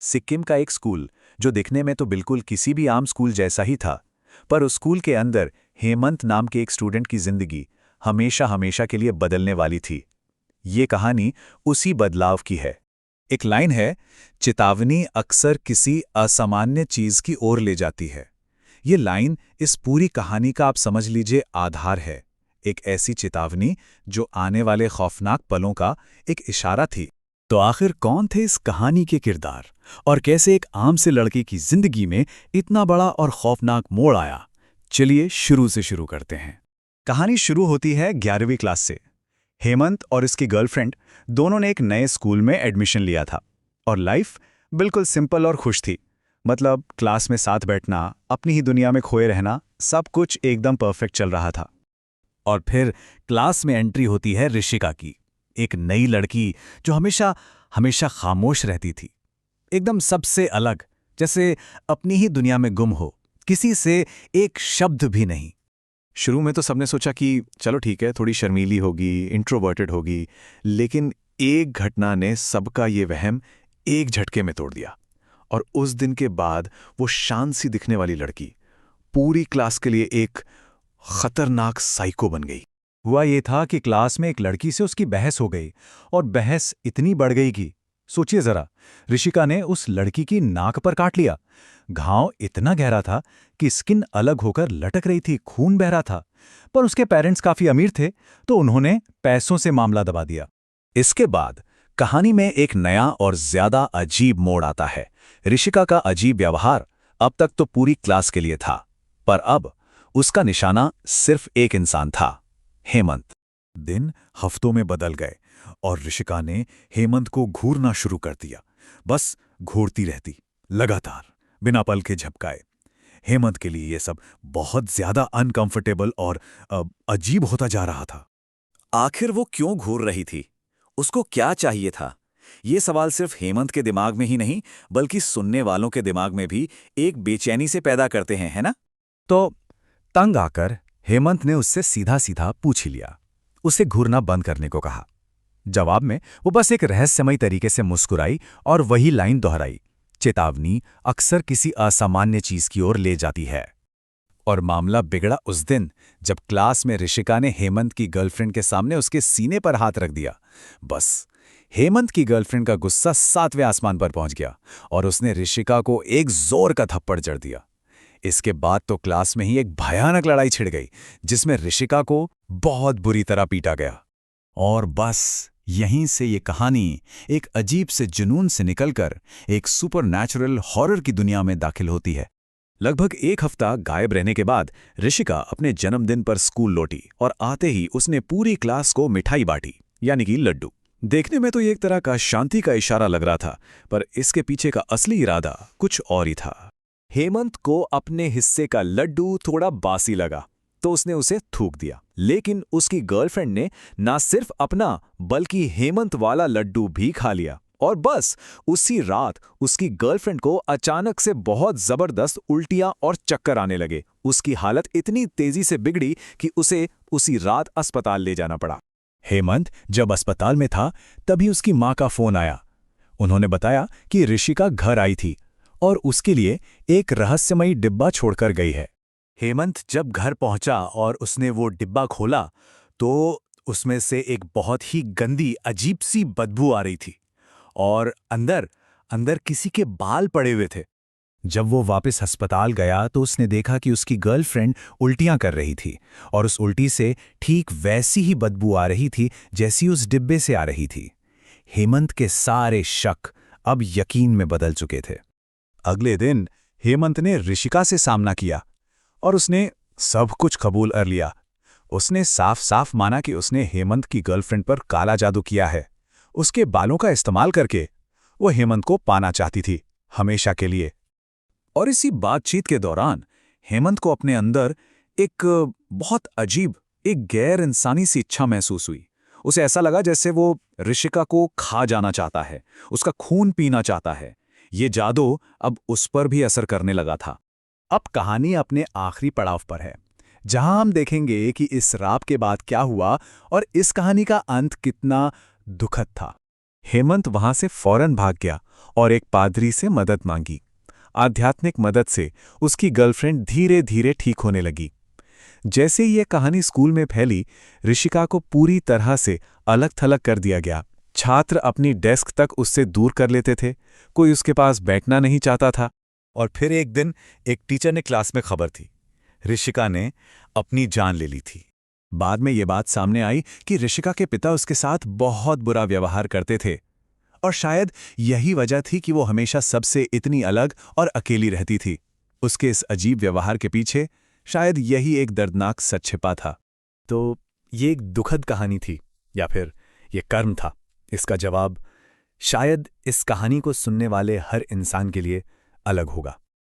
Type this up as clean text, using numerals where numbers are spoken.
सिक्किम का एक स्कूल जो दिखने में तो बिल्कुल किसी भी आम स्कूल जैसा ही था, पर उस स्कूल के अंदर हेमंत नाम के एक स्टूडेंट की जिंदगी हमेशा हमेशा के लिए बदलने वाली थी। ये कहानी उसी बदलाव की है। एक लाइन है, चेतावनी अक्सर किसी असामान्य चीज की ओर ले जाती है। ये लाइन इस पूरी कहानी का आप समझ लीजिए आधार है। एक ऐसी चेतावनी जो आने वाले खौफनाक पलों का एक इशारा थी। तो आखिर कौन थे इस कहानी के किरदार और कैसे एक आम से लड़के की जिंदगी में इतना बड़ा और खौफनाक मोड़ आया? चलिए शुरू से शुरू करते हैं। कहानी शुरू होती है 11वीं क्लास से। हेमंत और इसकी गर्लफ्रेंड दोनों ने एक नए स्कूल में एडमिशन लिया था और लाइफ बिल्कुल सिंपल और खुश थी। मतलब क्लास में साथ बैठना, अपनी ही दुनिया में खोए रहना, सब कुछ एकदम परफेक्ट चल रहा था। और फिर क्लास में एंट्री होती है ऋषिका की, एक नई लड़की जो हमेशा हमेशा खामोश रहती थी, एकदम सबसे अलग, जैसे अपनी ही दुनिया में गुम हो, किसी से एक शब्द भी नहीं। शुरू में तो सबने सोचा कि चलो ठीक है, थोड़ी शर्मीली होगी, इंट्रोवर्टेड होगी, लेकिन एक घटना ने सबका ये वहम एक झटके में तोड़ दिया। और उस दिन के बाद वो शांत सी दिखने वाली लड़की पूरी क्लास के लिए एक खतरनाक साइको बन गई। हुआ ये था कि क्लास में एक लड़की से उसकी बहस हो गई और बहस इतनी बढ़ गई कि सोचिए जरा, ऋषिका ने उस लड़की की नाक पर काट लिया। घाव इतना गहरा था कि स्किन अलग होकर लटक रही थी, खून बह रहा था। पर उसके पेरेंट्स काफी अमीर थे तो उन्होंने पैसों से मामला दबा दिया। इसके बाद कहानी में एक नया और ज्यादा अजीब मोड़ आता है। ऋषिका का अजीब व्यवहार अब तक तो पूरी क्लास के लिए था, पर अब उसका निशाना सिर्फ एक इंसान था, हेमंत। दिन हफ्तों में बदल गए और ऋषिका ने हेमंत को घूरना शुरू कर दिया। बस घूरती रहती, लगातार, बिना पल के झपकाए। हेमंत के लिए यह सब बहुत ज्यादा अनकंफर्टेबल और अजीब होता जा रहा था। आखिर वो क्यों घूर रही थी? उसको क्या चाहिए था? ये सवाल सिर्फ हेमंत के दिमाग में ही नहीं, बल्कि सुनने वालों के दिमाग में भी एक बेचैनी से पैदा करते हैं, है ना? तो तंग आकर हेमंत ने उससे सीधा सीधा पूछ ही लिया, उसे घूरना बंद करने को कहा। जवाब में वो बस एक रहस्यमयी तरीके से मुस्कुराई और वही लाइन दोहराई, चेतावनी अक्सर किसी असामान्य चीज की ओर ले जाती है। और मामला बिगड़ा उस दिन जब क्लास में ऋषिका ने हेमंत की गर्लफ्रेंड के सामने उसके सीने पर हाथ रख दिया। बस हेमंत की गर्लफ्रेंड का गुस्सा 7वें आसमान पर पहुंच गया और उसने ऋषिका को एक जोर का थप्पड़ जड़ दिया। इसके बाद तो क्लास में ही एक भयानक लड़ाई छिड़ गई, जिसमें ऋषिका को बहुत बुरी तरह पीटा गया। और बस यहीं से ये कहानी एक अजीब से जुनून से निकलकर एक सुपरनैचुरल हॉरर की दुनिया में दाखिल होती है। लगभग एक हफ्ता गायब रहने के बाद ऋषिका अपने जन्मदिन पर स्कूल लौटी और आते ही उसने पूरी क्लास को मिठाई बांटी, यानी कि लड्डू। देखने में तो ये एक तरह का शांति का इशारा लग रहा था, पर इसके पीछे का असली इरादा कुछ और ही था। हेमंत को अपने हिस्से का लड्डू थोड़ा बासी लगा तो उसने उसे थूक दिया, लेकिन उसकी गर्लफ्रेंड ने ना सिर्फ अपना बल्कि हेमंत वाला लड्डू भी खा लिया। और बस उसी रात उसकी गर्लफ्रेंड को अचानक से बहुत जबरदस्त उल्टियां और चक्कर आने लगे। उसकी हालत इतनी तेजी से बिगड़ी कि उसे उसी रात अस्पताल ले जाना पड़ा। हेमंत जब अस्पताल में था तभी उसकी मां का फोन आया। उन्होंने बताया कि ऋषिका घर आई थी और उसके लिए एक रहस्यमयी डिब्बा छोड़कर गई है। हेमंत जब घर पहुंचा और उसने वो डिब्बा खोला तो उसमें से एक बहुत ही गंदी अजीब सी बदबू आ रही थी और अंदर अंदर किसी के बाल पड़े हुए थे। जब वो वापस अस्पताल गया तो उसने देखा कि उसकी गर्लफ्रेंड उल्टियां कर रही थी और उस उल्टी से ठीक वैसी ही बदबू आ रही थी जैसी उस डिब्बे से आ रही थी। हेमंत के सारे शक अब यकीन में बदल चुके थे। अगले दिन हेमंत ने ऋषिका से सामना किया और उसने सब कुछ कबूल कर लिया। उसने साफ साफ माना कि उसने हेमंत की गर्लफ्रेंड पर काला जादू किया है। उसके बालों का इस्तेमाल करके वो हेमंत को पाना चाहती थी, हमेशा के लिए। और इसी बातचीत के दौरान हेमंत को अपने अंदर एक बहुत अजीब, एक गैर इंसानी सी इच्छा महसूस हुई। उसे ऐसा लगा जैसे वो ऋषिका को खा जाना चाहता है, उसका खून पीना चाहता है। ये जादू अब उस पर भी असर करने लगा था। अब कहानी अपने आखिरी पड़ाव पर है, जहां हम देखेंगे कि इस रात के बाद क्या हुआ और इस कहानी का अंत कितना दुखद था। हेमंत वहां से फौरन भाग गया और एक पादरी से मदद मांगी। आध्यात्मिक मदद से उसकी गर्लफ्रेंड धीरे धीरे ठीक होने लगी। जैसे ही ये कहानी स्कूल में फैली, ऋषिका को पूरी तरह से अलग थलग कर दिया गया। छात्र अपनी डेस्क तक उससे दूर कर लेते थे, कोई उसके पास बैठना नहीं चाहता था। और फिर एक दिन एक टीचर ने क्लास में खबर थी, ऋषिका ने अपनी जान ले ली थी। बाद में ये बात सामने आई कि ऋषिका के पिता उसके साथ बहुत बुरा व्यवहार करते थे, और शायद यही वजह थी कि वो हमेशा सबसे इतनी अलग और अकेली रहती थी। उसके इस अजीब व्यवहार के पीछे शायद यही एक दर्दनाक सच छिपा था। तो ये एक दुखद कहानी थी या फिर ये कर्म था? इसका जवाब शायद इस कहानी को सुनने वाले हर इंसान के लिए अलग होगा।